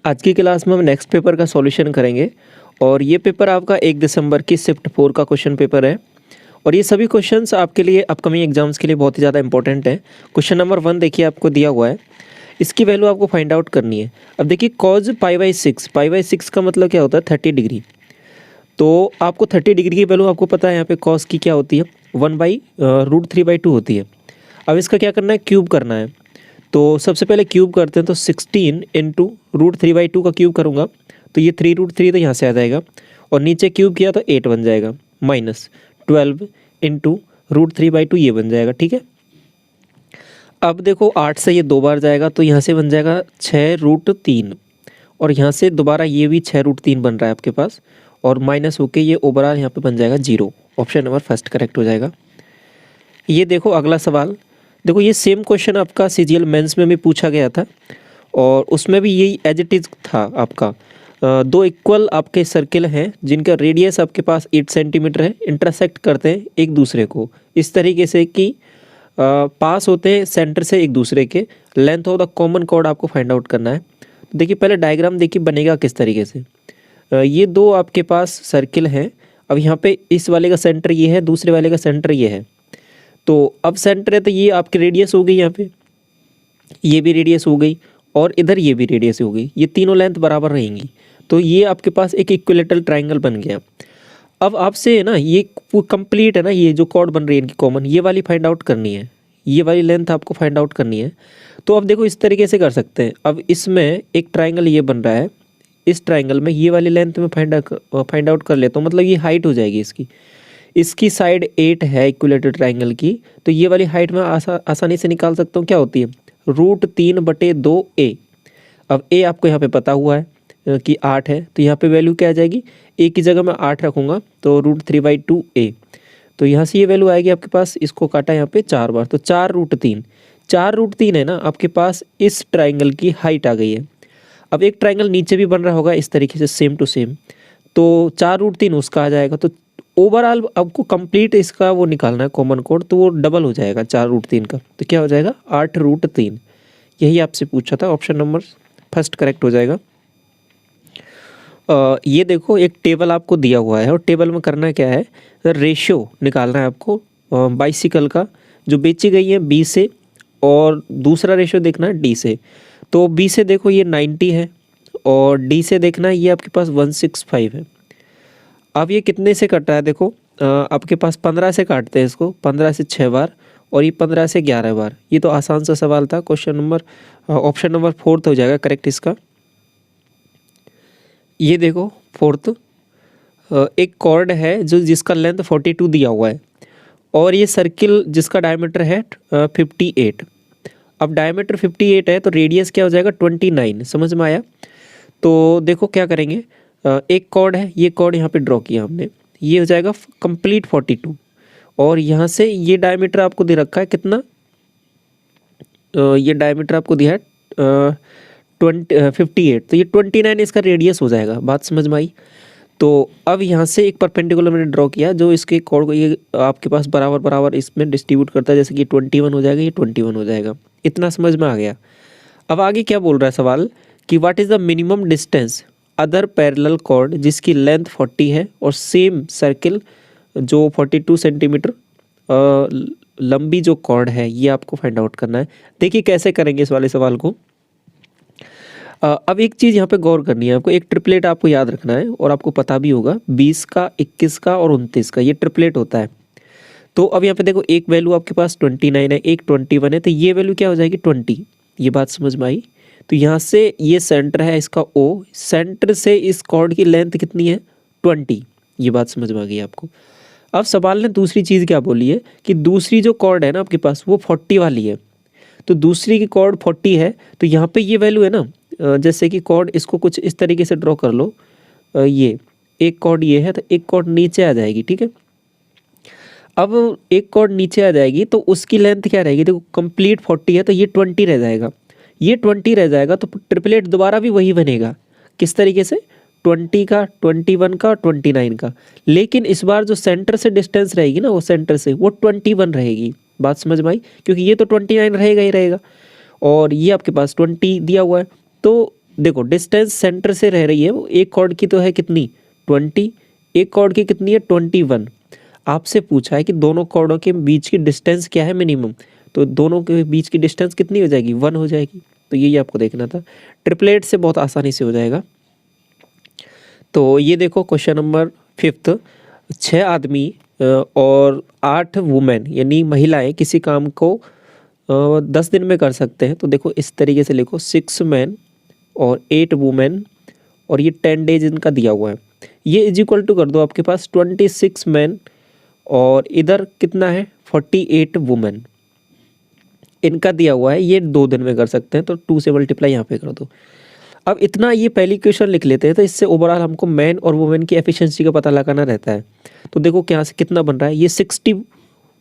आज की क्लास में हम नेक्स्ट पेपर का सॉल्यूशन करेंगे और ये पेपर आपका 1 दिसंबर की शिफ्ट 4 का क्वेश्चन पेपर है और ये सभी क्वेश्चंस आपके लिए अपकमिंग एग्जाम्स के लिए बहुत ही ज़्यादा इंपॉर्टेंट है। क्वेश्चन नंबर 1 देखिए आपको दिया हुआ है, इसकी वैल्यू आपको फाइंड आउट करनी है। अब देखिए कॉज पाई बाई सिक्स का मतलब क्या होता है 30 डिग्री। तो आपको 30 डिग्री की वैल्यू आपको पता है, यहाँ पे कॉस की क्या होती है 1/√3/2 होती है। अब इसका क्या करना है, क्यूब करना है। तो सबसे पहले क्यूब करते हैं, तो 16 इंटू √3/2 का क्यूब करूँगा तो ये 3√3 तो यहाँ से आ जाएगा और नीचे क्यूब किया तो 8 बन जाएगा, माइनस 12 इंटू √3/2 ये बन जाएगा। ठीक है, अब देखो 8 से ये 2 बार जाएगा तो यहाँ से बन जाएगा 6√3 और यहाँ से दोबारा ये भी 6√3 बन रहा है आपके पास और माइनस होके ये ओवरऑल यहाँ पे बन जाएगा 0। ऑप्शन नंबर फर्स्ट करेक्ट हो जाएगा। ये देखो अगला सवाल, देखो ये सेम क्वेश्चन आपका सीजीएल मेंस में भी पूछा गया था और उसमें भी यही एज इट इज़ था आपका। दो इक्वल आपके सर्किल हैं जिनका रेडियस आपके पास 8 सेंटीमीटर है, इंटरसेक्ट करते हैं एक दूसरे को इस तरीके से कि पास होते हैं सेंटर से एक दूसरे के। Length of the common chord आपको फाइंड आउट करना है। तो देखिए पहले डायग्राम देखिए बनेगा किस तरीके से। ये दो आपके पास सर्किल हैं। अब यहाँ पे इस वाले का सेंटर ये है, दूसरे वाले का सेंटर ये है। तो अब सेंटर है तो ये आपकी रेडियस हो गई, यहाँ पे ये भी रेडियस हो गई और इधर ये भी रेडियस हो गई। ये तीनों लेंथ बराबर रहेंगी तो ये आपके पास एक इक्विलेटरल ट्रायंगल बन गया। अब आपसे है ना ये कंप्लीट है ना, ये जो कॉर्ड बन रही है इनकी कॉमन, ये वाली फाइंड आउट करनी है, ये वाली लेंथ आपको फाइंड आउट करनी है। तो अब देखो इस तरीके से कर सकते हैं। अब इसमें एक ट्रायंगल ये बन रहा है, इस ट्रायंगल में ये वाली लेंथ में फाइंड आउट कर लेता हूँ, मतलब ये हाइट हो जाएगी इसकी साइड 8 है इक्विलेटरल ट्रायंगल की, तो ये वाली हाइट में आसानी से निकाल सकता हूँ। क्या होती है √3/2a। अब a आपको यहाँ पे पता हुआ है कि 8 है, तो यहाँ पे वैल्यू क्या आ जाएगी, a की जगह मैं 8 रखूँगा तो √3/2a। तो यहाँ से ये वैल्यू आएगी आपके पास, इसको काटा यहाँ पे 4 बार तो 4√3 है ना आपके पास, इस ट्राइंगल की हाइट आ गई है। अब एक ट्राइंगल नीचे भी बन रहा होगा इस तरीके से सेम टू सेम, तो 4√3 उसका आ जाएगा। तो ओवरऑल आपको कंप्लीट इसका वो निकालना है कॉमन कोड, तो वो डबल हो जाएगा 4√3 का, तो क्या हो जाएगा 8√3। यही आपसे पूछा था, ऑप्शन नंबर फर्स्ट करेक्ट हो जाएगा। ये देखो एक टेबल आपको दिया हुआ है और टेबल में करना क्या है, रेशियो निकालना है आपको बाइसिकल का जो बेची गई है बी से, और दूसरा रेशियो देखना है डी से। तो बी से देखो ये 90 है और डी से देखना है ये आपके पास 165 है। अब ये कितने से कट रहा है, देखो आपके पास 15 से काटते हैं इसको, 15 से 6 बार और ये 15 से 11 बार। ये तो आसान सा सवाल था। क्वेश्चन नंबर ऑप्शन नंबर 4 हो जाएगा करेक्ट इसका। ये देखो 4, एक कॉर्ड है जो जिसका लेंथ 42 दिया हुआ है और ये सर्किल जिसका डायमीटर है 58। अब डायमीटर 58 है तो रेडियस क्या हो जाएगा 29। समझ में आया? तो देखो क्या करेंगे, एक कॉर्ड है, ये कॉर्ड यहाँ पे ड्रॉ किया हमने, ये हो जाएगा कंप्लीट 42 और यहाँ से ये डायमीटर आपको दे रखा है कितना, ये डायमीटर आपको दिया है 58, तो ये 29 इसका रेडियस हो जाएगा। बात समझ में आई? तो अब यहाँ से एक परपेंडिकुलर मैंने ड्रॉ किया जो इसके कॉर्ड को ये आपके पास बराबर बराबर इसमें डिस्ट्रीब्यूट करता है, जैसे कि 21 हो जाएगा, ये 21 हो जाएगा। इतना समझ में आ गया। अब आगे क्या बोल रहा है सवाल कि what is the minimum distance other parallel chord जिसकी लेंथ 40 है और सेम सर्किल जो 42 सेंटीमीटर लंबी जो कॉर्ड है, ये आपको फाइंड आउट करना है। देखिए कैसे करेंगे इस वाले सवाल को। अब एक चीज़ यहाँ पे गौर करनी है आपको, एक ट्रिपलेट आपको याद रखना है और आपको पता भी होगा 20 का, 21 का और 29 का, ये ट्रिपलेट होता है। तो अब यहाँ पे देखो एक वैल्यू आपके पास 29 है, एक 21 है, तो ये वैल्यू क्या हो जाएगी 20। ये बात समझ में आई? तो यहाँ से ये सेंटर है इसका O, सेंटर से इस कॉर्ड की लेंथ कितनी है 20। ये बात समझ में आ गई आपको। अब सवाल ने दूसरी चीज़ क्या बोली है कि दूसरी जो कॉर्ड है ना आपके पास वो 40 वाली है, तो दूसरी की कॉर्ड 40 है, तो यहाँ पे ये वैल्यू है ना, जैसे कि कॉर्ड इसको कुछ इस तरीके से ड्रॉ कर लो, ये एक कॉर्ड ये है तो एक कॉर्ड नीचे आ जाएगी। ठीक है, अब एक कॉर्ड नीचे आ जाएगी तो उसकी लेंथ क्या रहेगी, देखो कंप्लीट 40 है तो ये 20 रह जाएगा, ये 20 रह जाएगा, तो ट्रिपलेट दोबारा भी वही बनेगा। किस तरीके से, 20 का, 21 का और 29 का, लेकिन इस बार जो सेंटर से डिस्टेंस रहेगी ना, वो सेंटर से वो 21 रहेगी। बात समझ में आई? क्योंकि ये तो 29 रहेगा ही रहेगा और ये आपके पास 20 दिया हुआ है। तो देखो डिस्टेंस सेंटर से रह रही है वो एक कॉर्ड की तो है कितनी 20, एक कॉर्ड की कितनी है 21। आपसे पूछा है कि दोनों कॉर्डों के बीच की डिस्टेंस क्या है मिनिमम, तो दोनों के बीच की डिस्टेंस कितनी हो जाएगी 1 हो जाएगी। तो यही आपको देखना था, ट्रिपलेट से बहुत आसानी से हो जाएगा। तो ये देखो क्वेश्चन नंबर 5, 6 आदमी और 8 वुमेन यानी महिलाएं किसी काम को 10 दिन में कर सकते हैं। तो देखो इस तरीके से लिखो 6 मैन और 8 वुमेन और ये 10 डेज इनका दिया हुआ है। ये इज इक्वल टू कर दो आपके पास 26 मैन और इधर कितना है 48 वुमेन, इनका दिया हुआ है ये 2 दिन में कर सकते हैं। तो 2 से मल्टीप्लाई यहाँ पे कर दो। अब इतना ये पहली क्वेश्चन लिख लेते हैं, तो इससे ओवरऑल हमको मैन और वुमेन की एफिशिएंसी का पता लगाना रहता है। तो देखो क्या से कितना बन रहा है, ये 60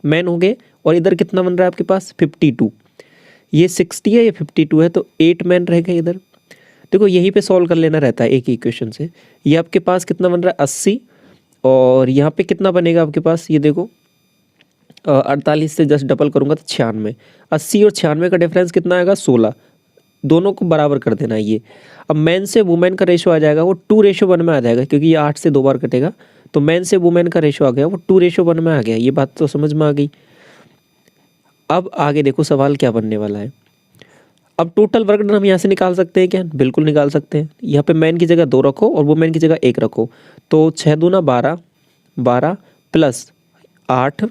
मैन हो गए और इधर कितना बन रहा है आपके पास 52, ये 60 है ये 52 है, तो 8 मैन रह गए इधर। देखो यहीं पे सॉल्व कर लेना रहता है एक ही इक्वेशन से। ये आपके पास कितना बन रहा है 80 और यहाँ पे कितना बनेगा आपके पास, ये देखो 48 से जस्ट डबल करूँगा तो 96, 80 और 96 का डिफरेंस कितना आएगा 16, दोनों को बराबर कर देना है ये। अब मैन से वुमेन का रेशो आ जाएगा वो 2:1 में आ जाएगा, क्योंकि ये 8 से 2 बार कटेगा। तो मैन से वुमेन का रेशो आ गया वो 2:1 में आ गया। ये बात तो समझ में आ गई। अब आगे देखो सवाल क्या बनने वाला है। अब टोटल वर्क डन हम यहाँ से निकाल सकते हैं क्या, बिल्कुल निकाल सकते हैं। यहाँ पे मैन की जगह 2 रखो और वुमेन की जगह 1 रखो। तो 6 दूना 12, 12 प्लस 8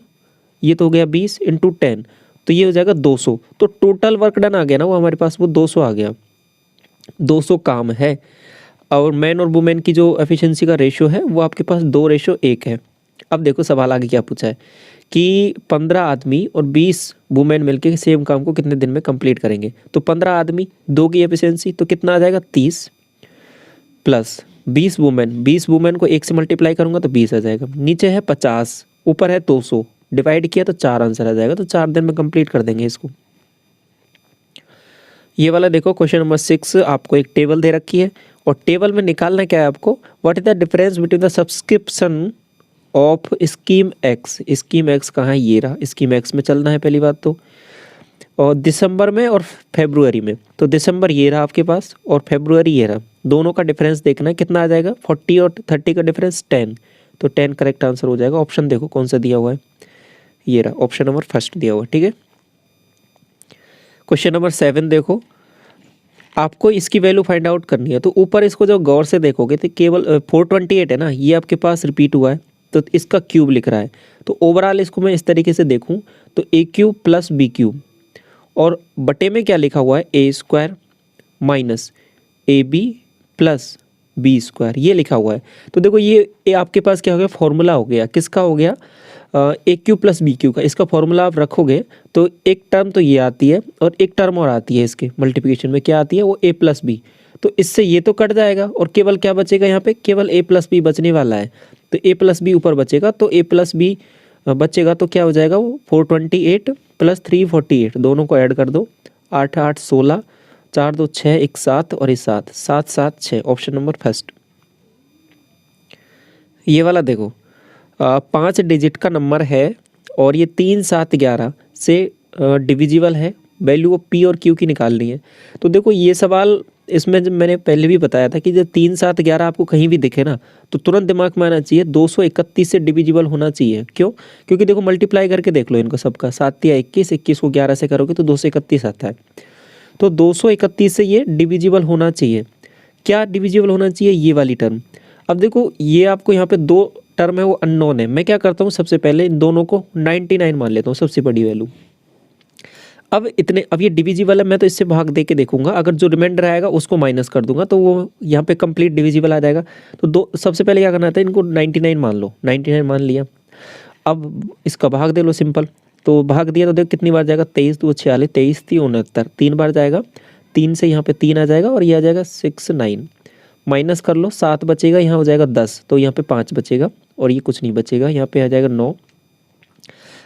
ये तो हो गया 20 इंटू 10, तो ये हो जाएगा 200। तो टोटल वर्क डन आ गया ना वो हमारे पास, वो 200 आ गया। 200 काम है और मैन और वुमेन की जो एफिशिएंसी का रेशो है वो आपके पास 2:1 है। अब देखो सवाल आगे क्या पूछा है कि 15 आदमी और 20 वुमेन मिलकर सेम काम को कितने दिन में कंप्लीट करेंगे। तो 15 आदमी 2 की एफिशिएंसी तो कितना आ जाएगा 30 प्लस 20 वुमेन, 20 वुमेन को 1 से मल्टीप्लाई करूंगा तो 20 आ जाएगा। नीचे है 50, ऊपर है 200, डिवाइड किया तो 4 आंसर आ जाएगा। तो 4 दिन में कंप्लीट कर देंगे इसको। ये वाला देखो क्वेश्चन नंबर 6, आपको एक टेबल दे रखी है और टेबल में निकालना क्या है आपको, what is the difference between the subscription of scheme x. Scheme x कहाँ है, ये रहा, स्कीम एक्स में चलना है पहली बात तो, और दिसंबर में और फरवरी में। तो दिसंबर ये रहा आपके पास और फरवरी ये रहा, दोनों का डिफरेंस देखना है कितना आ जाएगा। 40 और 30 का डिफरेंस 10, तो 10 करेक्ट आंसर हो जाएगा। ऑप्शन देखो कौन सा दिया हुआ है, ये रहा ऑप्शन नंबर फर्स्ट दिया हुआ है। ठीक है, क्वेश्चन नंबर 7 देखो, आपको इसकी वैल्यू फाइंड आउट करनी है। तो ऊपर इसको जब गौर से देखोगे तो केवल 428 है ना, ये आपके पास रिपीट हुआ है तो इसका क्यूब लिख रहा है। तो ओवरऑल इसको मैं इस तरीके से देखूं तो A cube plus B cube और बटे में क्या लिखा हुआ है A square minus A B plus B square, ये लिखा हुआ है। तो देखो ये आपके पास क्या हो गया, फॉर्मूला हो गया, किसका हो गया ए क्यू प्लस बी क्यू का। इसका फॉर्मूला आप रखोगे तो एक टर्म तो ये आती है और एक टर्म और आती है इसके मल्टीप्लिकेशन में, क्या आती है वो ए प्लस बी। तो इससे ये तो कट जाएगा और केवल क्या बचेगा यहाँ पे, केवल ए प्लस बी बचने वाला है। तो ए प्लस बी ऊपर बचेगा, तो ए प्लस बी बचेगा तो क्या हो जाएगा वो 428 प्लस 348, दोनों को ऐड कर दो, 8 8 16, 4 2 6, 1 7 और 7 7 7 6, ऑप्शन नंबर फर्स्ट। ये वाला देखो 5 डिजिट का नंबर है और ये 3 7 11 से डिविजिबल है, वैल्यू ऑफ पी और क्यू की निकालनी है। तो देखो ये सवाल इसमें जब मैंने पहले भी बताया था कि जब 3 7 11 आपको कहीं भी दिखे ना तो तुरंत दिमाग में आना चाहिए 231 से डिविजिबल होना चाहिए। क्यों, क्योंकि देखो मल्टीप्लाई करके देख लो इनको सबका, 7 या 21, 21 को 11 से करोगे तो 231 आता है। तो 231 से ये डिविजिबल होना चाहिए। क्या डिविजिबल होना चाहिए, ये वाली टर्म। अब देखो ये आपको यहाँ पे 2 टर्म है वो अननोन है, मैं क्या करता हूँ सबसे पहले इन दोनों को 99 मान लेता हूँ सबसे बड़ी वैल्यू। अब ये डिविजिबल है, मैं तो इससे भाग दे के देखूंगा, अगर जो रिमाइंडर आएगा उसको माइनस कर दूंगा तो वो यहाँ पे कंप्लीट डिविजिबल आ जाएगा। तो सबसे पहले क्या करना था, इनको 99 मान लो, 99 मान लिया। अब इसका भाग दे लो सिंपल, तो भाग दिया तो देखो कितनी बार जाएगा, 23 2 46, 23 3 69, 3 बार जाएगा, 3 से यहाँ पे 3 आ जाएगा और ये आ जाएगा 6 9, माइनस कर लो 7 बचेगा, यहाँ हो जाएगा 10, तो यहाँ पे 5 बचेगा और ये कुछ नहीं बचेगा, यहाँ पे आ जाएगा 9।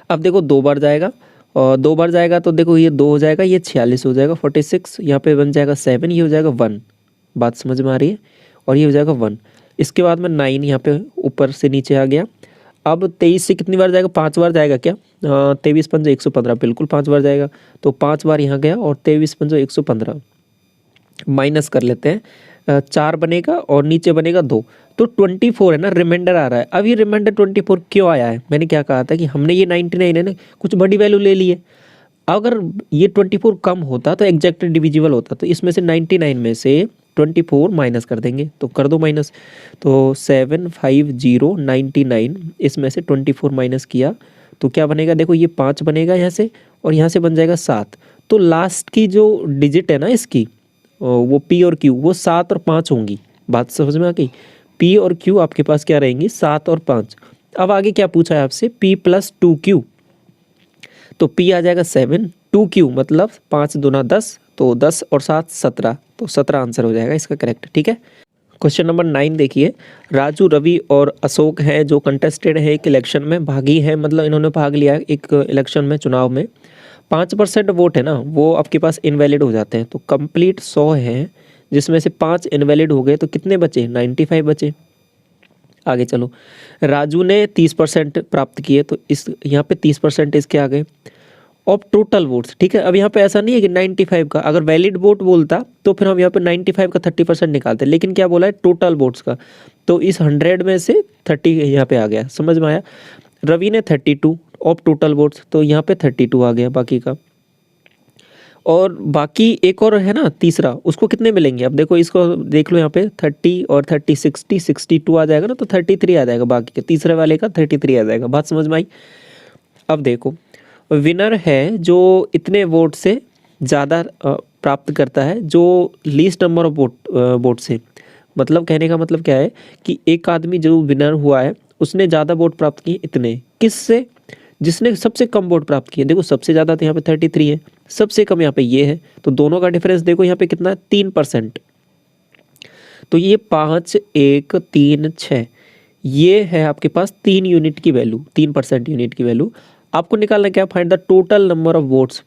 अब देखो 2 बार जाएगा और 2 बार जाएगा तो देखो ये 2 हो जाएगा, ये 46 हो जाएगा, 46, यहाँ पे बन जाएगा 7, ये हो जाएगा 1, बात समझ में आ रही है, और ये हो जाएगा 1। इसके बाद में 9 यहाँ पे ऊपर से नीचे आ गया। अब 23 से कितनी बार जाएगा, 5 बार जाएगा क्या, 23 पंजे 115, बिल्कुल 5 बार जाएगा, तो 5 बार यहाँ गया और 23 पंजे 115, माइनस कर लेते हैं, 4 बनेगा और नीचे बनेगा 2, तो 24 है ना, रिमाइंडर आ रहा है। अब ये रिमाइंडर 24 क्यों आया है, मैंने क्या कहा था कि हमने ये 99 है ना कुछ बड़ी वैल्यू ले ली है। अगर ये 24 कम होता तो एग्जैक्ट डिविजिबल होता, तो इसमें से 99 में से 24 माइनस कर देंगे, तो कर दो माइनस। तो 75099 इसमें से 24 माइनस किया तो क्या बनेगा, देखो ये 5 बनेगा यहाँ से और यहाँ से बन जाएगा 7। तो लास्ट की जो डिजिट है ना इसकी, वो पी और क्यू, वो 7 और 5 होंगी। बात समझ में आ गई। पी और क्यू आपके पास क्या रहेंगी, 7 और 5। अब आगे क्या पूछा है आपसे, पी प्लस 2Q, तो पी आ जाएगा 7, 2Q मतलब 5 दूना 10, तो 10 और 7 17, तो 17 आंसर हो जाएगा इसका करेक्ट। ठीक है। क्वेश्चन नंबर 9 देखिए, राजू, रवि और अशोक हैं जो कंटेस्टेड है एक इलेक्शन में, भागी हैं, मतलब इन्होंने भाग लिया है एक इलेक्शन में, चुनाव में। 5% वोट है ना वो आपके पास इनवैलिड हो जाते हैं, तो कंप्लीट 100 हैं जिसमें से 5 इनवैलिड हो गए, तो कितने बचे, 95 बचे। आगे चलो, राजू ने 30% प्राप्त किए, तो इस यहाँ पे 30% इसके आ गए। ऑफ टोटल वोट्स, ठीक है। अब यहाँ पे ऐसा नहीं है कि 95 का, अगर वैलिड वोट बोलता तो फिर हम यहाँ पे 95 का 30% निकालते, लेकिन क्या बोला है, टोटल वोट्स का, तो इस 100 में से 30 यहाँ पे आ गया, समझ में आया। रवि ने 32 ऑफ टोटल वोट्स, तो यहाँ पे 32 आ गया बाकी का। और बाकी एक और है ना तीसरा, उसको कितने मिलेंगे, अब देखो इसको देख लो, यहाँ पे 30 और 30 60 62 आ जाएगा ना, तो 33 आ जाएगा बाकी के, तीसरे वाले का 33 आ जाएगा। बात समझ में आई। अब देखो, विनर है जो इतने वोट से ज़्यादा प्राप्त करता है, जो लीस्ट नंबर ऑफ वोट से, मतलब कहने का मतलब क्या है कि एक आदमी जो विनर हुआ है उसने ज़्यादा वोट प्राप्त किए, इतने किससे, जिसने सबसे कम वोट प्राप्त किए। देखो सबसे ज़्यादा तो यहाँ पे 33 है, सबसे कम यहाँ पे ये है, तो दोनों का डिफरेंस देखो यहाँ पे कितना है, 3%। तो ये 5 1 3 6, ये है आपके पास 3 यूनिट की वैल्यू, 3% यूनिट की वैल्यू। आपको निकालना क्या, find the total number of votes.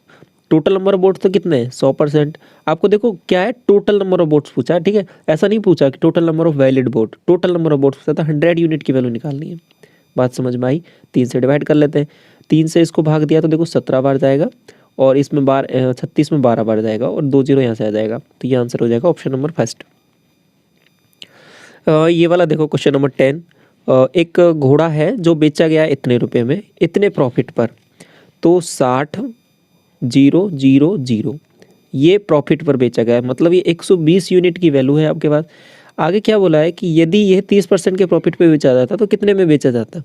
Total number of votes तो कितने हैं, 100%। आपको देखो क्या है, टोटल नंबर ऑफ वोट्स पूछा है, ठीक है। ऐसा नहीं पूछा कि total number of valid vote, total number of votes पूछा था, 100 यूनिट की वैल्यू निकालनी है। बात समझ में आई। 3 से डिवाइड कर लेते हैं, 3 से इसको भाग दिया तो देखो 17 बार जाएगा, और इसमें 36 में 12 बार जाएगा, और 2 0 यहाँ से आ जाएगा, तो ये आंसर हो जाएगा ऑप्शन नंबर फर्स्ट। ये वाला देखो क्वेश्चन नंबर 10, एक घोड़ा है जो बेचा गया इतने रुपए में, इतने प्रॉफिट पर, तो 60,000 ये प्रॉफिट पर बेचा गया है, मतलब ये 120 यूनिट की वैल्यू है आपके पास। आगे क्या बोला है कि यदि यह 30% के प्रॉफिट पे बेचा जाता तो कितने में बेचा जाता,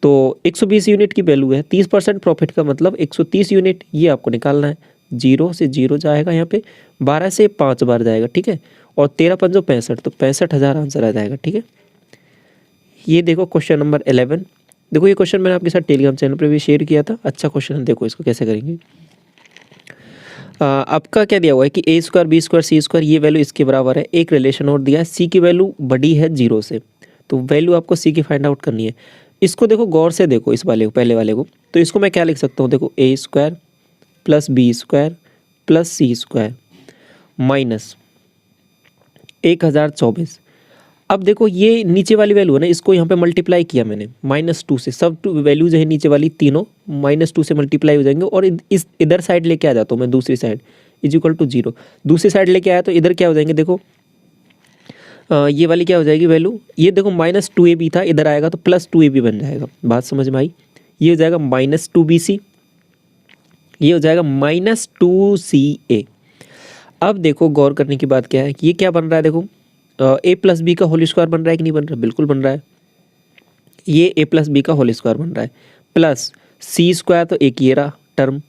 तो 120 यूनिट की वैल्यू है, 30% प्रॉफिट का मतलब 130 यूनिट, ये आपको निकालना है। 0 से 0 जाएगा यहाँ पे, 12 से 5 बार जाएगा, ठीक है, और 13 5 65, तो 65,000 आंसर आ जाएगा। ठीक है। ये देखो क्वेश्चन नंबर 11, देखो ये क्वेश्चन मैंने आपके साथ टेलीग्राम चैनल पर भी शेयर किया था, अच्छा क्वेश्चन है, देखो इसको कैसे करेंगे। आपका क्या दिया हुआ है कि a square B square C square ये वैल्यू इसके बराबर है, एक रिलेशन और दिया है, सी की वैल्यू बड़ी है 0 से, तो वैल्यू आपको सी की फाइंड आउट करनी है। इसको देखो गौर से देखो, इस वाले को, पहले वाले को, तो इसको मैं क्या लिख सकता हूँ, देखो a square plus B square plus C square minus 1024। अब देखो ये नीचे वाली वैल्यू है ना, इसको यहाँ पे मल्टीप्लाई किया मैंने -2 से, सब वैल्यूज है नीचे वाली तीनों -2 से मल्टीप्लाई हो जाएंगे, और इस इधर साइड लेके आ जाता हूँ मैं, दूसरी साइड इज इक्वल टू 0, दूसरी साइड लेके आया तो इधर क्या हो जाएंगे, देखो ये वाली क्या हो जाएगी वैल्यू, ये देखो -2ab था, इधर आएगा तो +2ab बन जाएगा। बात समझ में आई। ये हो जाएगा -2bc, ये हो जाएगा -2ca। अब देखो गौर करने की बात क्या है कि ये क्या बन रहा है, देखो a प्लस बी का होल स्क्वायर बन रहा है कि नहीं बन रहा, बिल्कुल बन रहा है। ये a प्लस बी का होल स्क्वायर बन रहा है, प्लस सी स्क्वायर, तो एक ये रहा टर्म।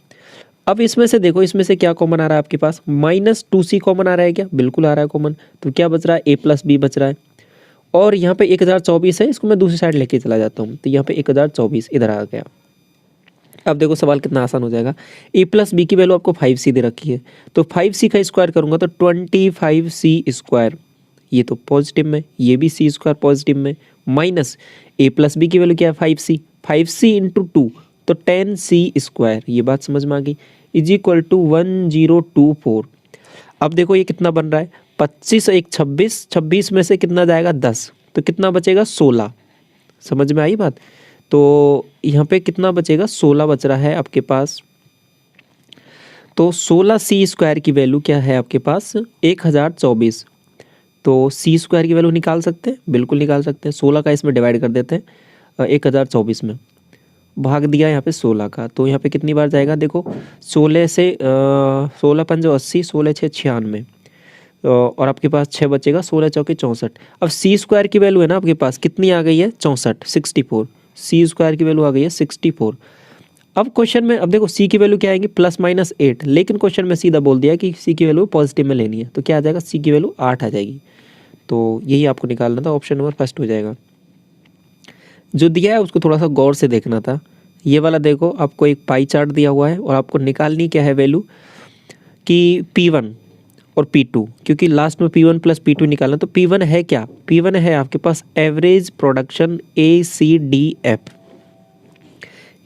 अब इसमें से देखो, इसमें से क्या कॉमन आ रहा है आपके पास, -2c कॉमन आ रहा है क्या, बिल्कुल आ रहा है कॉमन, तो क्या बच रहा है, a प्लस बी बच रहा है। और यहाँ पे 1024 है, इसको मैं दूसरी साइड लेके चला जाता हूँ, तो यहाँ पे 1024 इधर आ गया। अब देखो सवाल कितना आसान हो जाएगा, a प्लस बी की वैल्यू आपको 5c दे रखी है, तो 5c का स्क्वायर करूँगा तो 25c स्क्वायर, ये तो पॉजिटिव में, ये भी सी स्क्वायर पॉजिटिव में, माइनस a प्लस बी की वैल्यू क्या है 5c, 5c इंटू 2 तो 10c स्क्वायर, ये बात समझ में आ गई, इज इक्वल टू 1024। अब देखो ये कितना बन रहा है, 25 1 26, 26 में से कितना जाएगा 10, तो कितना बचेगा 16। समझ में आई बात। तो यहाँ पे कितना बचेगा, 16 बच रहा है आपके पास। तो 16c² की वैल्यू क्या है आपके पास 1024। तो c² की वैल्यू निकाल सकते हैं, बिल्कुल निकाल सकते हैं। 16 का इसमें डिवाइड कर देते हैं 1024 में, भाग दिया यहाँ पे 16 का, तो यहाँ पे कितनी बार जाएगा देखो 16 से 16 पंजो 80, 16 छः 96, और आपके पास 6 बचेगा, 16 चौके 64। अब c² की वैल्यू है ना आपके पास कितनी आ गई है 64, 64। c² की वैल्यू आ गई है 64। अब क्वेश्चन में अब देखो c की वैल्यू क्या आएगी +-8, लेकिन क्वेश्चन में सीधा बोल दिया कि c की वैल्यू पॉजिटिव में लेनी है, तो क्या आ जाएगा c की वैल्यू 8 आ जाएगी। तो यही आपको निकालना था, ऑप्शन नंबर फर्स्ट हो जाएगा। जो दिया है उसको थोड़ा सा गौर से देखना था। ये वाला देखो आपको एक पाई चार्ट दिया हुआ है और आपको निकालनी क्या है वैल्यू कि P1 और P2, क्योंकि लास्ट में P1 + P2 निकालना। तो P1 है क्या, P1 है आपके पास एवरेज प्रोडक्शन ACDF,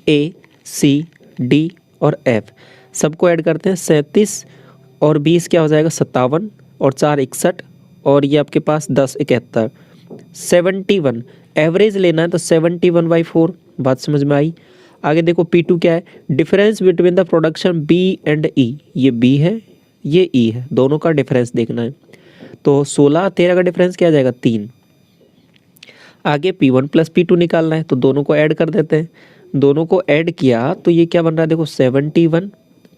ACD और F सबको ऐड करते हैं 37 और 20 क्या हो जाएगा 57 और 4 61 और ये आपके पास 10 71 71। एवरेज लेना है तो 71/4, बात समझ में आई। आगे देखो P2 क्या है, difference between the production B and E, ये B है ये E है, दोनों का डिफरेंस देखना है। तो 16 13 का डिफरेंस क्या आ जाएगा 3। आगे P1 + P2 निकालना है, तो दोनों को ऐड कर देते हैं। दोनों को ऐड किया तो ये क्या बन रहा है देखो 71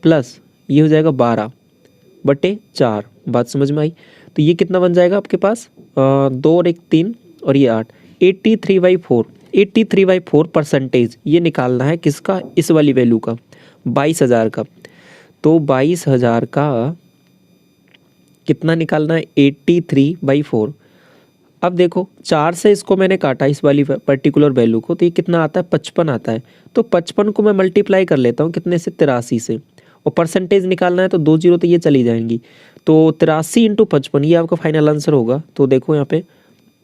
प्लस ये हो जाएगा 12/4, बात समझ में आई। तो ये कितना बन जाएगा आपके पास 2 और 1 3 और ये 8, 83/4, 83/4 परसेंटेज ये निकालना है किसका, इस वाली वैल्यू का 22,000 का। तो 22,000 का कितना निकालना है 83/4। अब देखो 4 से इसको मैंने काटा इस वाली पर्टिकुलर वैल्यू को, तो ये कितना आता है 55 आता है। तो 55 को मैं मल्टीप्लाई कर लेता हूँ कितने से 83 से, और परसेंटेज निकालना है तो 2 जीरो तो ये चली जाएंगी। तो 83 × 55 ये आपका फाइनल आंसर होगा। तो देखो यहाँ पे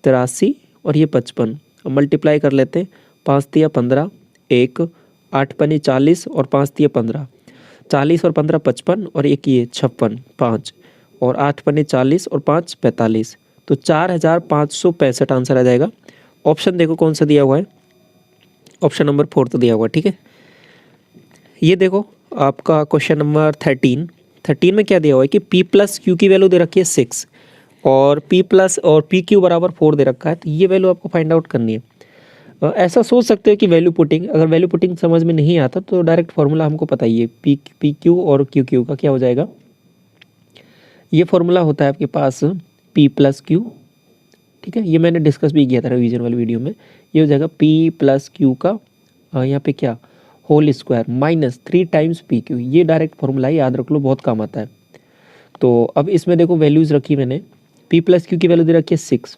83 और ये 55 मल्टीप्लाई कर लेते हैं, 5 तिया 15, 1 8 पनी 40 और 5 तिया 15, 40 और 15 55 और एक ये 56 5 और 8 पनी 40 और 5 45, तो 4565 आंसर आ जाएगा। ऑप्शन देखो कौन सा दिया हुआ है, ऑप्शन नंबर 4 तो दिया हुआ है, ठीक है। ये देखो आपका क्वेश्चन नंबर 13 में क्या दिया हुआ है कि P + Q की वैल्यू दे रखी है 6 और P + और PQ = 4 दे रखा है, तो ये वैल्यू आपको फाइंड आउट करनी है। ऐसा सोच सकते हो कि वैल्यू पुटिंग, अगर वैल्यू पुटिंग समझ में नहीं आता तो डायरेक्ट फार्मूला हमको पता ही है, PQ और QQ का क्या हो जाएगा। ये फार्मूला होता है आपके पास P + Q, ठीक है, ये मैंने डिस्कस भी किया था रिवीजन वाली वीडियो में। ये हो जाएगा P + Q का यहाँ पे क्या होल स्क्वायर -3 टाइम्स PQ, ये डायरेक्ट फार्मूला याद रख लो, बहुत काम आता है। तो अब इसमें देखो वैल्यूज़ रखी मैंने, P + Q की वैल्यू दे रखी है 6,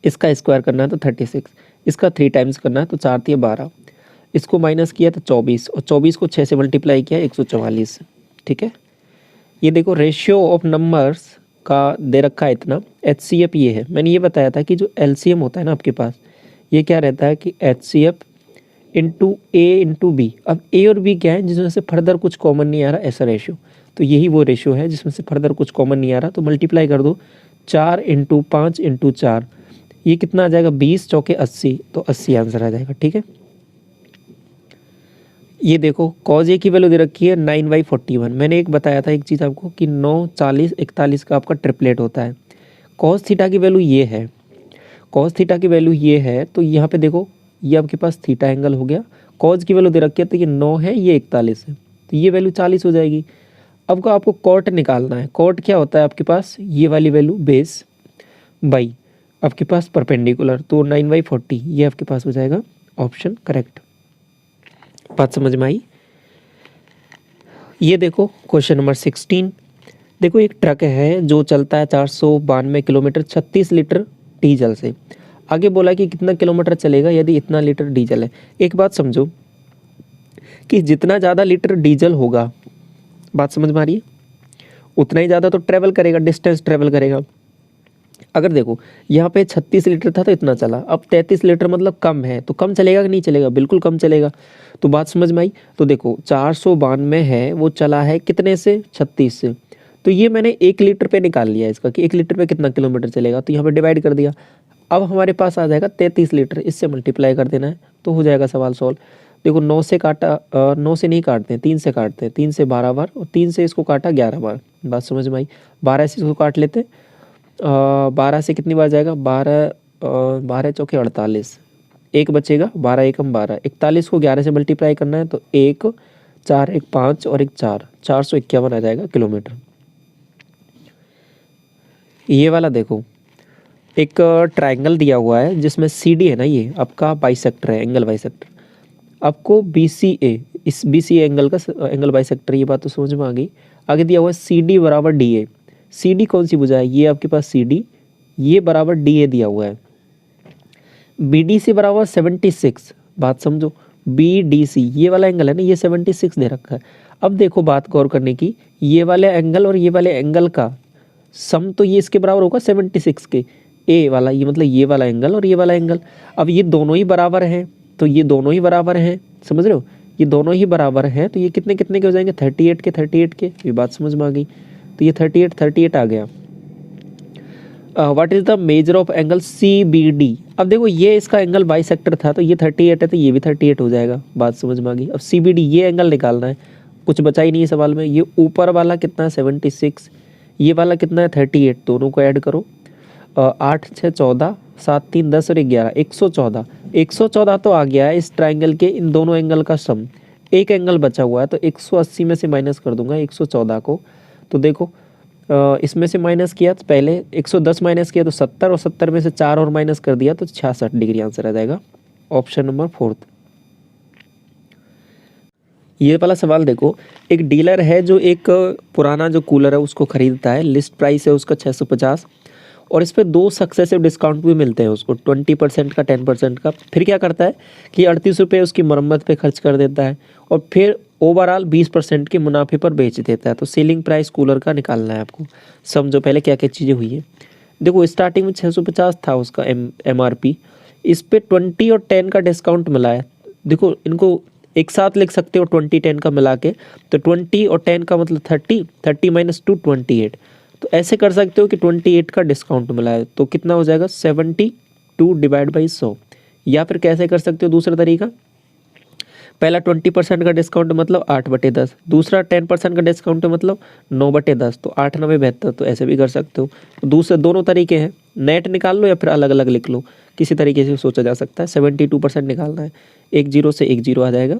इसका स्क्वायर करना है तो 36, इसका 3 टाइम्स करना है तो 4 × 12, इसको माइनस किया तो 24 और 24 को 6 से मल्टीप्लाई किया 144, ठीक है। ये देखो रेशियो ऑफ नंबर्स का दे रखा है इतना, HCF ये है। मैंने ये बताया था कि जो LCM होता है ना आपके पास, ये क्या रहता है कि HCF × A × B। अब A और B क्या है, जिसमें से फर्दर कुछ कॉमन नहीं आ रहा, ऐसा रेशियो। तो यही वो रेशियो है जिसमें से फर्दर कुछ कॉमन नहीं आ रहा, तो मल्टीप्लाई कर दो 4 × 5 × 4, ये कितना आ जाएगा 20 चौके 80, तो 80 आंसर आ जाएगा, ठीक है। ये देखो कॉज ए की वैल्यू दे रखी है 9/41। मैंने एक बताया था एक चीज़ आपको कि 9 40 41 का आपका ट्रिपलेट होता है। कॉज थीटा की वैल्यू ये है, कॉज थीटा की वैल्यू ये है, तो यहाँ पे देखो ये आपके पास थीटा एंगल हो गया। कॉज की वैल्यू दे रखी है तो ये 9 है, ये 41 है, तो ये वैल्यू 40 हो जाएगी। अब को आपको कॉट निकालना है। कॉट क्या होता है आपके पास, ये वाली वैल्यू बेस बाई आपके पास परपेंडिकुलर, तो 9/40 ये आपके पास हो जाएगा ऑप्शन करेक्ट। बात समझ में आई। ये देखो क्वेश्चन नंबर 16, देखो एक ट्रक है जो चलता है 492 किलोमीटर 36 लीटर डीजल से। आगे बोला कि कितना किलोमीटर चलेगा यदि इतना लीटर डीजल है। एक बात समझो कि जितना ज़्यादा लीटर डीजल होगा, बात समझ में आ रही है, उतना ही ज़्यादा तो ट्रैवल करेगा, डिस्टेंस ट्रैवल करेगा। अगर देखो यहाँ पे 36 लीटर था तो इतना चला, अब 33 लीटर मतलब कम है, तो कम चलेगा कि नहीं चलेगा, बिल्कुल कम चलेगा। तो बात समझ में आई। तो देखो 492 है, वो चला है कितने से 36 से, तो ये मैंने 1 लीटर पे निकाल लिया इसका कि 1 लीटर पे कितना किलोमीटर चलेगा, तो यहाँ पे डिवाइड कर दिया। अब हमारे पास आ जाएगा 33 लीटर, इससे मल्टीप्लाई कर देना है तो हो जाएगा सवाल सॉल्व। देखो 9 से काटा, 9 से नहीं काटते हैं, 3 से काटते हैं, 3 से 12 बार और 3 से इसको काटा 11 बार। बात समझ में आई। 12 से इसको काट लेते हैं, 12 से कितनी बार जाएगा, 12 चौके 48, एक बचेगा, 12 एकम 12, 41 को 11 से मल्टीप्लाई करना है तो 1 4 1 5 और 1 4, 451 आ जाएगा किलोमीटर। ये वाला देखो, एक ट्रायंगल दिया हुआ है जिसमें सी डी है ना, ये आपका बाइसेक्टर है, एंगल बाइसेक्टर। आपको बी सी ए, इस बी सी एंगल का एंगल बाइसेक्टर, ये बात तो समझ में आ गई। आगे दिया हुआ है सी डी बराबर डी ए। सी डी कौन सी भुजा है, ये आपके पास सी डी, ये बराबर डी ए दिया हुआ है। बी डी सी बराबर 76, बात समझो, बी डी सी ये वाला एंगल है ना, ये 76 दे रखा है। अब देखो बात गौर करने की, ये वाले एंगल और ये वाले एंगल का सम तो ये इसके बराबर होगा 76 के, ए वाला, ये मतलब ये वाला एंगल और ये वाला एंगल। अब ये दोनों ही बराबर हैं तो ये दोनों ही बराबर हैं, समझ रहे हो, ये दोनों ही बराबर हैं तो ये कितने कितने के हो जाएंगे, 38 के 38 के। ये बात समझ में आ गई। तो ये 38 आ गया। What is the measure of angle C B D. अब देखो ये इसका एंगल बाइसेक्टर था तो ये 38 है तो ये भी 38 हो जाएगा। बात समझ में आ गई। अब सी बी डी ये एंगल निकालना है, कुछ बचा ही नहीं है सवाल में। ये ऊपर वाला कितना है 76, ये वाला कितना है 38, दोनों को ऐड करो, 8 6 14, 7 3 10 और 11, 114। 114 तो आ गया है इस ट्राइंगल के इन दोनों एंगल का सम। एक एंगल बचा हुआ है तो 180 में से माइनस कर दूंगा 114 को। तो देखो इसमें से माइनस किया तो पहले 110 माइनस किया तो 70 और 70 में से 4 और माइनस कर दिया तो 66 डिग्री आंसर आ जाएगा। Option number 4। ये वाला सवाल देखो, एक डीलर है जो एक पुराना जो कूलर है उसको खरीदता है, लिस्ट प्राइस है उसका 650 और इस पर 2 सक्सेसिव डिस्काउंट भी मिलते हैं उसको, 20% का 10% का। फिर क्या करता है कि 38 रुपये उसकी मरम्मत पे खर्च कर देता है और फिर ओवरऑल 20% के मुनाफे पर बेच देता है। तो सेलिंग प्राइस कूलर का निकालना है आपको। समझो पहले क्या क्या चीज़ें हुई हैं। देखो स्टार्टिंग में 650 था उसका MRP, इस पर 20 और 10 का डिस्काउंट मिला है। देखो इनको एक साथ लिख सकते हो 20 10 का मिला के, तो 20 और 10 का मतलब 30, 30 - 2 28। तो ऐसे कर सकते हो कि 28 का डिस्काउंट मिला है तो कितना हो जाएगा 72 डिवाइड बाई 100। या फिर कैसे कर सकते हो दूसरा तरीका, पहला 20% का डिस्काउंट मतलब 8/10, दूसरा 10% का डिस्काउंट मतलब 9/10, तो 8 9 72। तो ऐसे भी कर सकते हो। तो दूसरे दोनों तरीके हैं, नेट निकाल लो या फिर अलग अलग लिख लो, किसी तरीके से सोचा जा सकता है। 72% निकालना है, 1 0 से 1 0 आ जाएगा।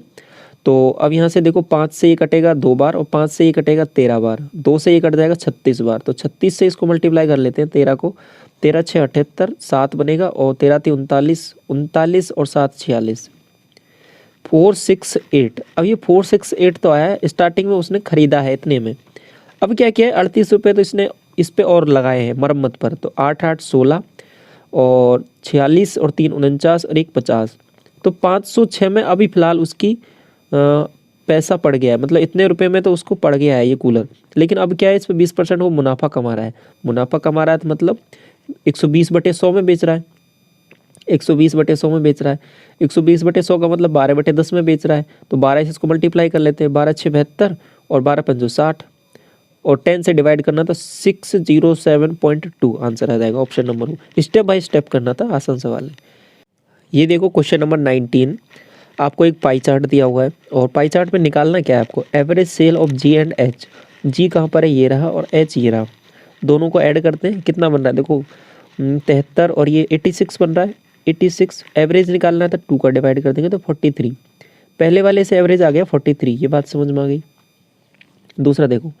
तो अब यहाँ से देखो 5 से ये कटेगा 2 बार और 5 से ये कटेगा 13 बार, 2 से ये कट जाएगा 36 बार। तो 36 से इसको मल्टीप्लाई कर लेते हैं 13 को, 13 6 78, 7 बनेगा और 13 3 39, 39 और 7 46, 468। अब ये 468 तो आया है, स्टार्टिंग में उसने खरीदा है इतने में। अब क्या किया है 38 रुपये तो इसने इस पे और लगाए हैं मरम्मत पर, तो 8 8 16 और 46 और 3 49 और 1 50। तो 506 में अभी फ़िलहाल उसकी पैसा पड़ गया है, मतलब इतने रुपए में तो उसको पड़ गया है ये कूलर। लेकिन अब क्या है इस पर 20% वो मुनाफा कमा रहा है। मुनाफा कमा रहा है तो मतलब 120/100 में बेच रहा है, 120/100 में बेच रहा है। 120/100 का मतलब 12/10 में बेच रहा है। तो 12 से इसको मल्टीप्लाई कर लेते हैं, 12 6 72 और 12 5 60 और 10 से डिवाइड करना था 607.2 आंसर आ जाएगा। Option number 2। Step by step करना था, आसान सवाल है। ये देखो क्वेश्चन नंबर 19, आपको एक पाई चार्ट दिया हुआ है और पाई चार्ट में निकालना क्या है आपको, average sale of G and H. G कहाँ पर है, ये रहा, और एच ये रहा। दोनों को ऐड करते हैं, कितना बन रहा है देखो 73 और ये 86 बन रहा है। 86 एवरेज निकालना है तो 2 का डिवाइड कर देंगे तो 43। पहले वाले से एवरेज आ गया 43, ये बात समझ में आ गई। दूसरा देखो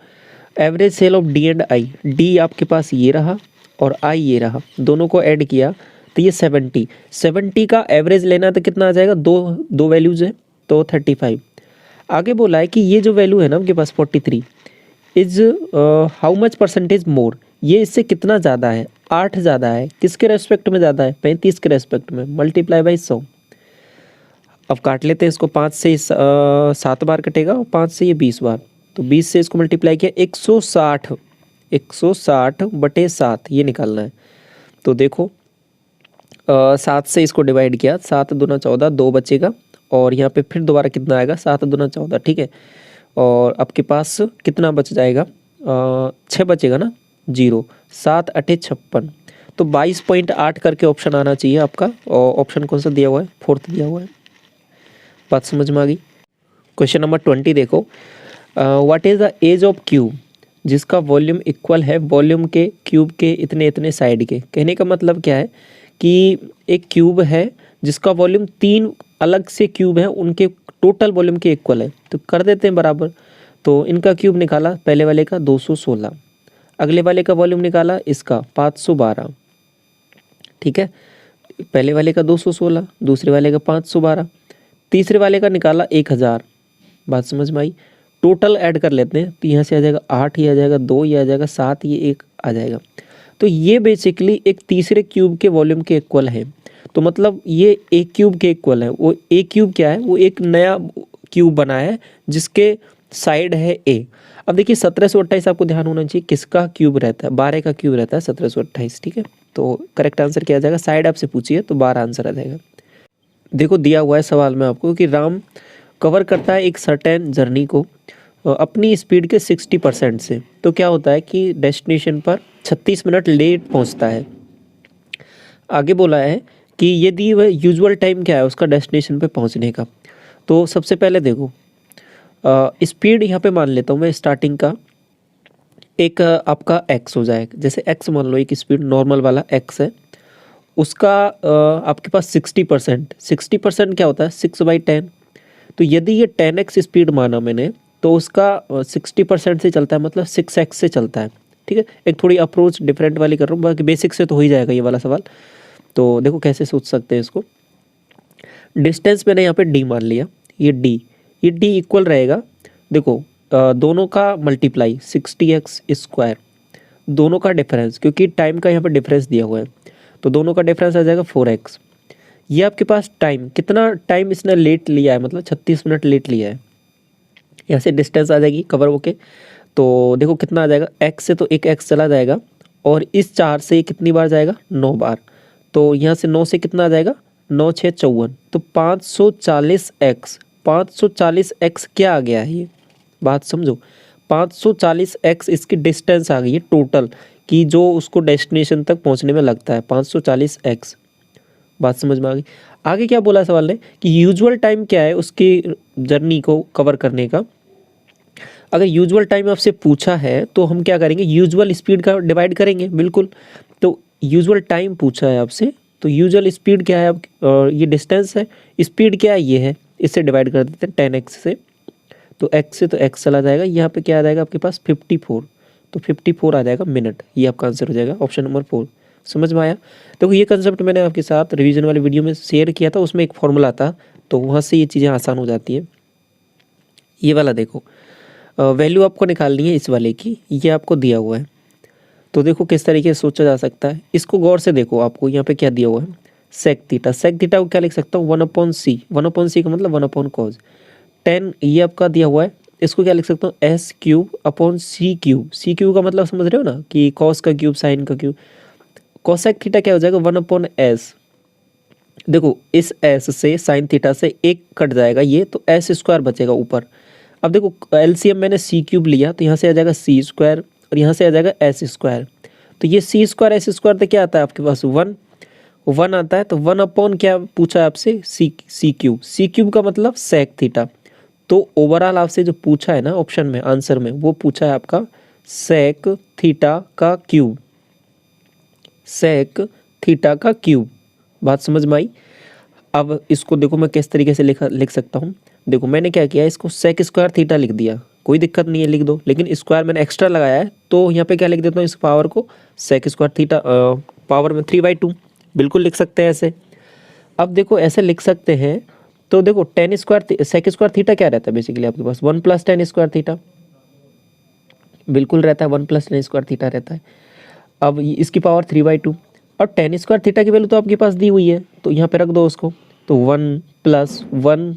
average sale of D and I. D आपके पास ये रहा और आई ये रहा, दोनों को ऐड किया तो ये 70 का एवरेज लेना है तो कितना आ जाएगा, दो वैल्यूज है तो 35। आगे बोला है कि ये जो वैल्यू है ना आपके पास 43 इज हाउ मच परसेंटेज मोर, ये इससे कितना ज़्यादा है, 8 ज़्यादा है। किसके रेस्पेक्ट में ज़्यादा है, 35 के रेस्पेक्ट में, मल्टीप्लाई बाई 100। अब काट लेते हैं इसको, 5 से 7 बार कटेगा और 5 से ये 20 बार, तो 20 से इसको मल्टीप्लाई किया 160, 160/7 ये निकालना है। तो देखो 7 से इसको डिवाइड किया, 7 दूना 14, 2 बचेगा और यहाँ पे फिर दोबारा कितना आएगा 7 दूना 14, ठीक है। और आपके पास कितना बच जाएगा 6 बचेगा ना, 0, 7 8 56। तो 22.8 करके ऑप्शन आना चाहिए आपका। और ऑप्शन कौन सा दिया हुआ है, 4th दिया हुआ है। बात समझ में आ गई। क्वेश्चन नंबर 20 देखो, what is the edge of cube जिसका वॉल्यूम इक्वल है वॉल्यूम के क्यूब के इतने इतने साइड के। कहने का मतलब क्या है कि एक क्यूब है जिसका वॉल्यूम 3 अलग से क्यूब है, उनके टोटल वॉल्यूम के इक्वल है, तो कर देते हैं बराबर। तो इनका क्यूब निकाला, पहले वाले का 216, अगले वाले का वॉल्यूम निकाला इसका 512, ठीक है। पहले वाले का 216, दूसरे वाले का 512, तीसरे वाले का निकाला 1000। बात समझ में आई। टोटल ऐड कर लेते हैं, तो यहाँ से आ जाएगा 8, ये आ जाएगा 2, ये आ जाएगा 7, ये 1 आ जाएगा। तो ये बेसिकली एक तीसरे क्यूब के वॉल्यूम के इक्वल है। तो मतलब ये एक क्यूब के इक्वल है। वो एक क्यूब क्या है, वो एक नया क्यूब बना है जिसके साइड है ए। अब देखिए 1728 आपको ध्यान होना चाहिए किसका क्यूब रहता है, 12 का क्यूब रहता है 1728, ठीक है। तो करेक्ट आंसर क्या आ जाएगा, साइड आपसे पूछिए तो 12 आंसर आ जाएगा। देखो दिया हुआ है सवाल में आपको कि राम कवर करता है एक सर्टेन जर्नी को अपनी स्पीड के 60% से, तो क्या होता है कि डेस्टिनेशन पर 36 मिनट लेट पहुंचता है। आगे बोला है कि यदि वह यूजुअल टाइम क्या है उसका डेस्टिनेशन पे पहुंचने का। तो सबसे पहले देखो स्पीड यहाँ पे मान लेता हूँ मैं स्टार्टिंग का एक आपका एक्स हो जाएगा। जैसे एक्स मान लो, एक स्पीड नॉर्मल वाला एक्स है, उसका आपके पास 60% क्या होता है 6/10। तो यदि ये 10x स्पीड माना मैंने, तो उसका 60% से चलता है, मतलब 6x से चलता है, ठीक है। एक थोड़ी अप्रोच डिफरेंट वाली कर रहा हूँ, बाकी बेसिक से तो हो ही जाएगा ये वाला सवाल। तो देखो कैसे सोच सकते हैं इसको। डिस्टेंस मैंने यहाँ पे d मान लिया, ये d इक्वल रहेगा, देखो दोनों का मल्टीप्लाई 60x², दोनों का डिफरेंस, क्योंकि टाइम का यहाँ पे डिफरेंस दिया हुआ है, तो दोनों का डिफरेंस आ जाएगा 4x। ये आपके पास टाइम, कितना टाइम इसने लेट लिया है, मतलब 36 मिनट लेट लिया है। यहाँ से डिस्टेंस आ जाएगी कवर होके, तो देखो कितना आ जाएगा, x से तो एक x चला जाएगा, और इस 4 से कितनी बार जाएगा 9 बार। तो यहाँ से 9 से कितना आ जाएगा 9 6 54, तो 540x। 540x क्या आ गया है ये, बात समझो। 540x इसकी डिस्टेंस आ गई है टोटल, कि जो उसको डेस्टिनेशन तक पहुंचने में लगता है 540x। बात समझ में आ गई। आगे क्या बोला सवाल ने कि यूजुअल टाइम क्या है उसकी जर्नी को कवर करने का। अगर यूजुअल टाइम आपसे पूछा है तो हम क्या करेंगे, यूजुअल स्पीड का डिवाइड करेंगे, बिल्कुल। तो यूजुअल टाइम पूछा है आपसे, तो यूजुअल स्पीड क्या है आप, ये डिस्टेंस है, स्पीड क्या है ये है, इससे डिवाइड कर देते हैं 10x से। तो x से तो x चला जाएगा, यहाँ पे क्या आ जाएगा आपके पास 54, तो 54 आ जाएगा मिनट। ये आपका आंसर हो जाएगा ऑप्शन नंबर 4। समझ में आया। देखो ये कंसेप्ट मैंने आपके साथ रिवीजन वाली वीडियो में शेयर किया था, उसमें एक फॉर्मूला था, तो वहाँ से ये चीज़ें आसान हो जाती हैं। ये वाला देखो वैल्यू आपको निकालनी है इस वाले की, ये आपको दिया हुआ है। तो देखो किस तरीके से सोचा जा सकता है, इसको गौर से देखो। आपको यहाँ पे क्या दिया हुआ है, सेक थीटा। सेक थीटा को क्या लिख सकता हूँ 1/c। 1/c का मतलब 1/cos। 10 ये आपका दिया हुआ है, इसको क्या लिख सकता हूँ s³ c³ का मतलब समझ रहे हो ना, कि cos का क्यूब साइन का क्यूब। कोसेक थीटा क्या हो जाएगा 1/s। देखो इस s से साइन थीटा से एक कट जाएगा ये, तो s² बचेगा ऊपर। अब देखो एलसीएम मैंने c³ लिया, तो यहाँ से आ जाएगा c² और यहाँ से आ जाएगा s²। तो ये c² s² तो क्या आता है आपके पास 1 आता है। तो 1/ क्या पूछा है आपसे c³ का मतलब सेक थीटा। तो ओवरऑल आपसे जो पूछा है ना ऑप्शन में आंसर में, वो पूछा है आपका सेक थीटा का क्यूब। सेक थीटा का क्यूब। बात समझ में आई। अब इसको देखो मैं किस तरीके से लिख सकता हूँ। देखो मैंने क्या किया, इसको sec² थीटा लिख दिया, कोई दिक्कत नहीं है लिख दो, लेकिन स्क्वायर मैंने एक्स्ट्रा लगाया है, तो यहाँ पे क्या लिख देता हूँ इस पावर को sec² थीटा पावर में 3/2, बिल्कुल लिख सकते हैं ऐसे। अब देखो ऐसे लिख सकते हैं, तो देखो sec² थीटा क्या रहता है बेसिकली आपके पास 1 + tan² थीटा, बिल्कुल रहता है 1 + tan² थीटा रहता है। अब इसकी पावर 3/2, और tan² थीटा की वैल्यू तो आपके पास दी हुई है, तो यहाँ पे रख दो उसको, तो 1 + 1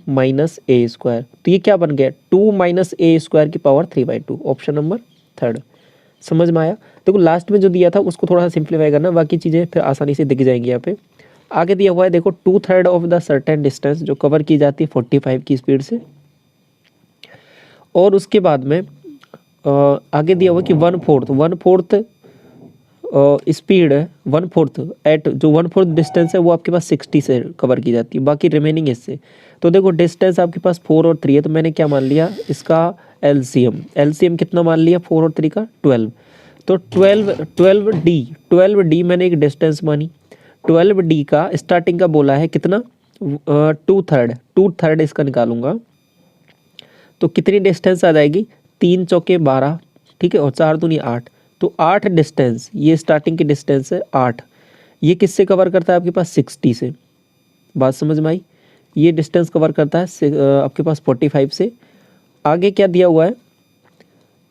- a²। तो ये क्या बन गया 2 - a² की पावर 3/2, ऑप्शन नंबर 3। समझ में आया। देखो लास्ट में जो दिया था उसको थोड़ा सा सिंप्लीफाई करना, बाकी चीज़ें फिर आसानी से दिख जाएंगी यहाँ पे। आगे दिया हुआ है देखो 2/3 ऑफ द सर्टेन डिस्टेंस, जो कवर की जाती है 45 की स्पीड से। और उसके बाद में आगे दिया हुआ कि 1/4 स्पीड है 1/4 एट जो 1/4 डिस्टेंस है वो आपके पास 60 से कवर की जाती है, बाकी रिमेनिंग इससे। तो देखो डिस्टेंस आपके पास 4 और 3 है, तो मैंने क्या मान लिया इसका एलसीएम कितना मान लिया 4 और 3 का 12। तो 12D मैंने एक डिस्टेंस मानी। 12D का स्टार्टिंग का बोला है कितना 2/3 इसका निकालूंगा तो कितनी डिस्टेंस आ जाएगी 3 चौके 12, ठीक है, और 4 दूनी 8, तो 8 डिस्टेंस, ये स्टार्टिंग की डिस्टेंस है 8। ये किससे कवर करता है आपके पास 60 से, बात समझ में आई। ये डिस्टेंस कवर करता है आपके पास 45 से। आगे क्या दिया हुआ है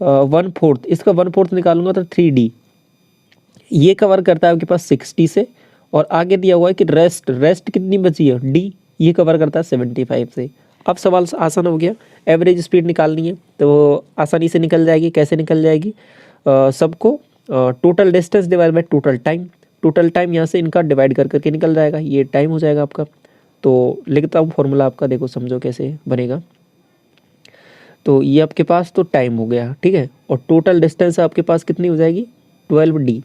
1/4, इसका 1/4 निकालूंगा तो 3D, ये कवर करता है आपके पास 60 से। और आगे दिया हुआ है कि रेस्ट कितनी बची है D, ये कवर करता है 75 से। अब सवाल आसान हो गया, एवरेज स्पीड निकालनी है तो आसानी से निकल जाएगी। कैसे निकल जाएगी सबको total distance divide by total time यहाँ से इनका डिवाइड कर करके निकल जाएगा, ये टाइम हो जाएगा आपका। तो लिखता हूँ फॉर्मूला आपका, देखो समझो कैसे बनेगा। तो ये आपके पास तो टाइम हो गया, ठीक है, और टोटल डिस्टेंस आपके पास कितनी हो जाएगी 12D,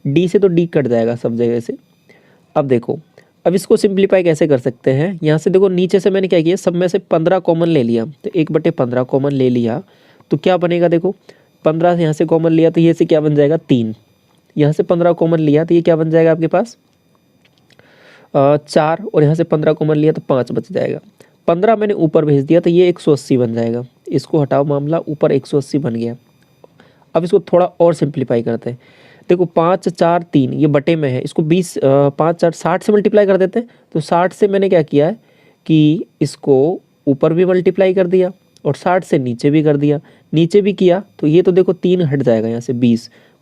D से तो D कट जाएगा सब जगह से। अब देखो अब इसको सिंप्लीफाई कैसे कर सकते हैं, यहाँ से देखो नीचे से मैंने क्या किया सब में से 15 कॉमन ले लिया, तो 1/15 कॉमन ले लिया तो क्या बनेगा, देखो 15 से यहाँ से कॉमन लिया तो ये से क्या बन जाएगा 3, यहाँ से 15 कॉमन लिया तो ये क्या बन जाएगा आपके पास 4, और यहाँ से 15 कॉमन लिया तो 5 बच जाएगा। 15 मैंने ऊपर भेज दिया तो ये 180 बन जाएगा, इसको हटाओ मामला, ऊपर 180 बन गया। अब इसको थोड़ा और सिंप्लीफाई करते हैं, देखो 5 4 3 ये बटे में है, इसको 20 5 4 60 से मल्टीप्लाई कर देते हैं। तो 60 से मैंने क्या किया है कि इसको ऊपर भी मल्टीप्लाई कर दिया और 60 से नीचे भी कर दिया, नीचे भी किया तो ये तो देखो 3 हट जाएगा यहाँ से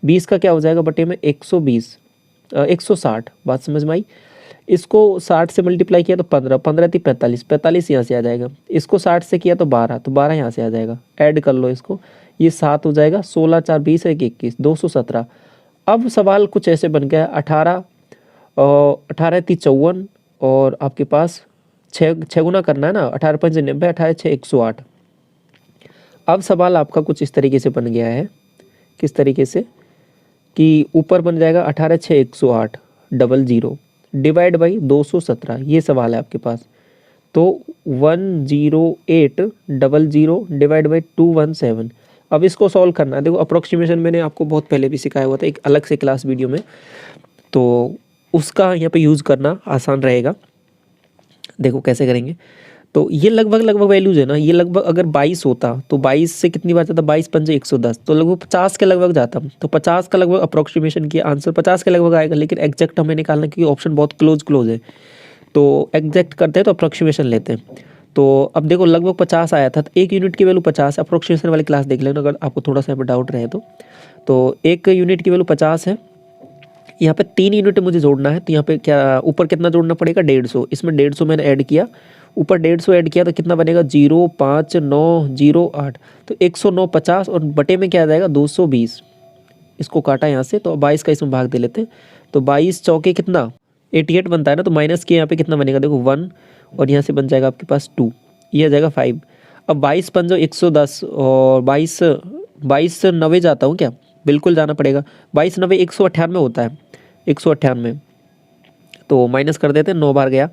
20 का क्या हो जाएगा बटे में 160, बात समझ में आई। इसको 60 से मल्टीप्लाई किया तो 15 थी 45 यहाँ से आ जाएगा, इसको 60 से किया तो 12, तो 12 यहाँ से आ जाएगा, ऐड कर लो इसको, ये 7 हो जाएगा, 16 4 20 1 21 217। अब सवाल कुछ ऐसे बन गया 18 थी 54 और आपके पास 6 गुना करना है ना, 18 5 90, 18 6 108। अब सवाल आपका कुछ इस तरीके से बन गया है, किस तरीके से कि ऊपर बन जाएगा 18 6 108 00 डिवाइड बाई 217, ये सवाल है आपके पास। तो 10800 डिवाइड बाई 217। अब इसको सॉल्व करना है, देखो अप्रोक्सीमेशन मैंने आपको बहुत पहले भी सिखाया हुआ था एक अलग से क्लास वीडियो में, तो उसका यहाँ पे यूज़ करना आसान रहेगा। देखो कैसे करेंगे, तो ये लगभग वैल्यूज है ना, ये लगभग अगर 22 होता तो 22 से कितनी बार जाता 22 पंजे 110, तो लगभग 50 के लगभग जाता, तो 50 का लगभग अप्रोक्सीमेशन किया आंसर 50 के लगभग आएगा। लेकिन एग्जैक्ट हमें निकालना क्योंकि ऑप्शन बहुत क्लोज है, तो एग्जैक्ट करते हैं तो अप्रोक्सीमेशन लेते हैं। तो अब देखो लगभग 50 आया था, तो 1 यूनिट की वैल्यू 50, अप्रोक्सीमेशन वाली क्लास देख लेना अगर आपको थोड़ा सा यहाँ पर डाउट रहे तो 1 यूनिट की वैल्यू 50 है, यहाँ पे 3 यूनिट मुझे जोड़ना है, तो यहाँ पे क्या ऊपर कितना जोड़ना पड़ेगा 150, इसमें 150 मैंने ऐड किया, ऊपर 150 ऐड किया तो कितना बनेगा 05908, तो 109 50 और बटे में क्या आ जाएगा 220, इसको काटा यहाँ से तो 22 का इसमें भाग दे लेते हैं, तो 22 चौके कितना 88 बनता है ना, तो माइनस के यहाँ पे कितना बनेगा देखो 1 और यहाँ से बन जाएगा आपके पास 2, ये आ जाएगा 5। अब 22 पंजो 110 और 22 90 जाता हूँ क्या, बिल्कुल जाना पड़ेगा, 22 90 198 होता है, 198 तो माइनस कर देते हैं, 9 बार गया।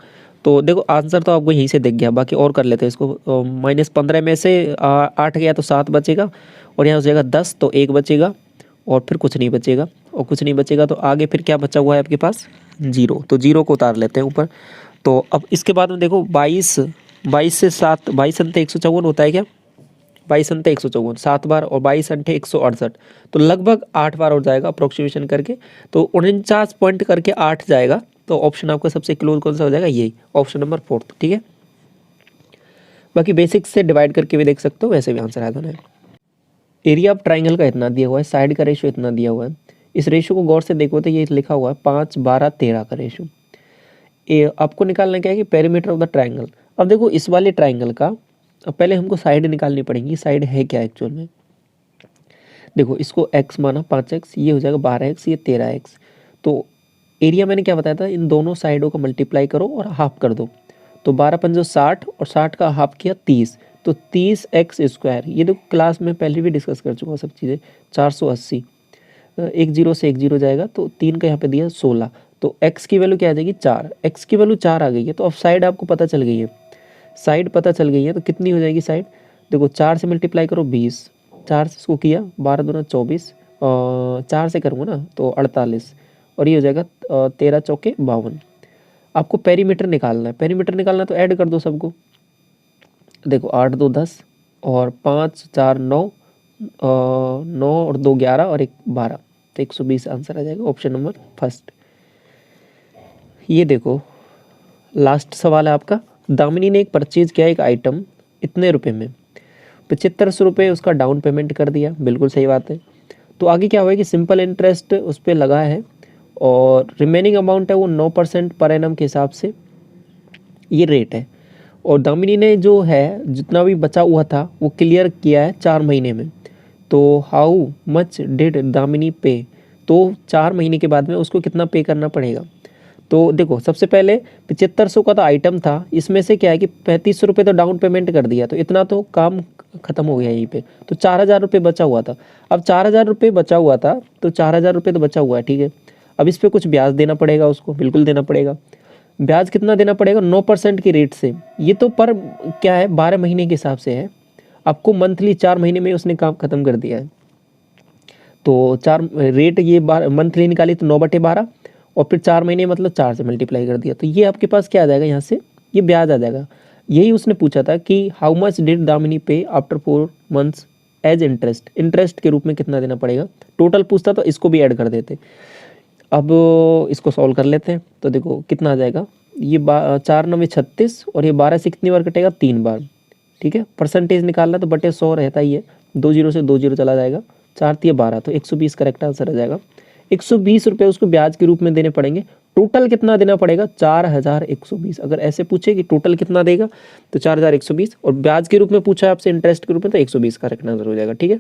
तो देखो आंसर तो आपको यहीं से दिख गया, बाकी और कर लेते हैं इसको। -15 में से 8 गया तो 7 बचेगा और यहाँ हो जाएगा 10, तो 1 बचेगा और फिर कुछ नहीं बचेगा, और कुछ नहीं बचेगा तो आगे फिर क्या बचा हुआ है आपके पास 0, तो 0 को उतार लेते हैं ऊपर। तो अब इसके बाद में देखो 22 से 7 22 अंते 154 होता है क्या, 22 अंते 154 7 बार और 22 अंटे 168, तो लगभग 8 बार हो जाएगा अप्रोक्सीमेशन करके, तो 49 पॉइंट करके 8 जाएगा। तो ऑप्शन आपका सबसे क्लोज कौन सा हो जाएगा, यही ऑप्शन नंबर 4, ठीक है। बाकी बेसिक्स से डिवाइड करके भी देख सकते हो, वैसे भी आंसर आ जाना है। एरिया ऑफ ट्राइंगल का इतना दिया हुआ है, साइड का रेशियो इतना दिया हुआ है, इस रेशियो को गौर से देखो तो ये लिखा हुआ है 5 12 13 का रेशियो। आपको निकालना क्या है कि पेरीमीटर ऑफ द ट्राइंगल। अब देखो इस वाले ट्राइंगल का पहले हमको साइड निकालनी पड़ेगी, साइड है क्या एक्चुअल में, देखो इसको x माना 5x, ये हो जाएगा 12x, ये 13x। तो एरिया मैंने क्या बताया था, इन दोनों साइडों को मल्टीप्लाई करो और हाफ कर दो, तो 12 पंजो 60 और 60 का हाफ किया 30, तो 30x², ये देखो क्लास में पहले भी डिस्कस कर चुका हूँ सब चीज़ें, 480 एक जीरो से एक जीरो जाएगा तो 3 का यहाँ पे दिया 16, तो x की वैल्यू क्या आ जाएगी 4, x की वैल्यू 4 आ गई है। तो अब साइड आपको पता चल गई है, साइड पता चल गई है तो कितनी हो जाएगी साइड, देखो 4 से मल्टीप्लाई करो 20, 4 से इसको किया 12 दूना 24, 4 से करूँगा ना तो 48, और ये हो जाएगा 13 चौके 52। आपको पेरीमीटर निकालना है, पेरीमीटर निकालना है तो ऐड कर दो सबको, देखो 8 2 10 और 5 4 9, 9 और 2 11 और 1 12, तो 120 आंसर आ जाएगा ऑप्शन नंबर फर्स्ट। ये देखो लास्ट सवाल है आपका, दामिनी ने एक परचेज किया एक आइटम इतने रुपए में, 7500 रुपये उसका डाउन पेमेंट कर दिया, बिल्कुल सही बात है। तो आगे क्या हुआ कि सिंपल इंटरेस्ट उस पर लगा है और रिमेनिंग अमाउंट है वो 9% पर एनम के हिसाब से ये रेट है, और दामिनी ने जो है जितना भी बचा हुआ था वो क्लियर किया है 4 महीने में। तो हाउ मच डिड दामिनी पे, तो 4 महीने के बाद में उसको कितना पे करना पड़ेगा। तो देखो सबसे पहले 7500 का तो आइटम था, इसमें से क्या है कि 3500 रुपये तो डाउन पेमेंट कर दिया, तो इतना तो काम खत्म हो गया यहीं पे। तो 4000 रुपये बचा हुआ था, अब 4000 रुपये बचा हुआ था तो 4000 रुपये तो बचा हुआ है, ठीक है। अब इस पर कुछ ब्याज देना पड़ेगा उसको, बिल्कुल देना पड़ेगा। ब्याज कितना देना पड़ेगा 9% की रेट से, ये तो पर क्या है 12 महीने के हिसाब से है, आपको मंथली 4 महीने में उसने काम खत्म कर दिया है। तो 4 रेट ये मंथली निकाली तो 9/12 और फिर 4 महीने मतलब 4 से मल्टीप्लाई कर दिया, तो ये आपके पास क्या आ जाएगा यहाँ से, ये ब्याज आ जाएगा। यही उसने पूछा था कि how much did Damini pay after 4 months as interest, interest के रूप में कितना देना पड़ेगा, टोटल पूछता तो इसको भी ऐड कर देते। अब इसको सॉल्व कर लेते हैं, तो देखो कितना आ जाएगा, ये 4 9 36 और ये 12 से कितनी बार कटेगा 3 बार, ठीक है। परसेंटेज निकालना तो बटे 100 रहता ही है, 2 जीरो से 2 जीरो चला जाएगा, 4 3 12, तो 120 करेक्ट आंसर आ जाएगा। 120 रुपये उसको ब्याज के रूप में देने पड़ेंगे। टोटल कितना देना पड़ेगा 4120, अगर ऐसे पूछे कि टोटल कितना देगा तो 4120, और ब्याज के रूप में पूछा है आपसे इंटरेस्ट के रूप में तो 120 करेक्ट आंसर हो जाएगा, ठीक है।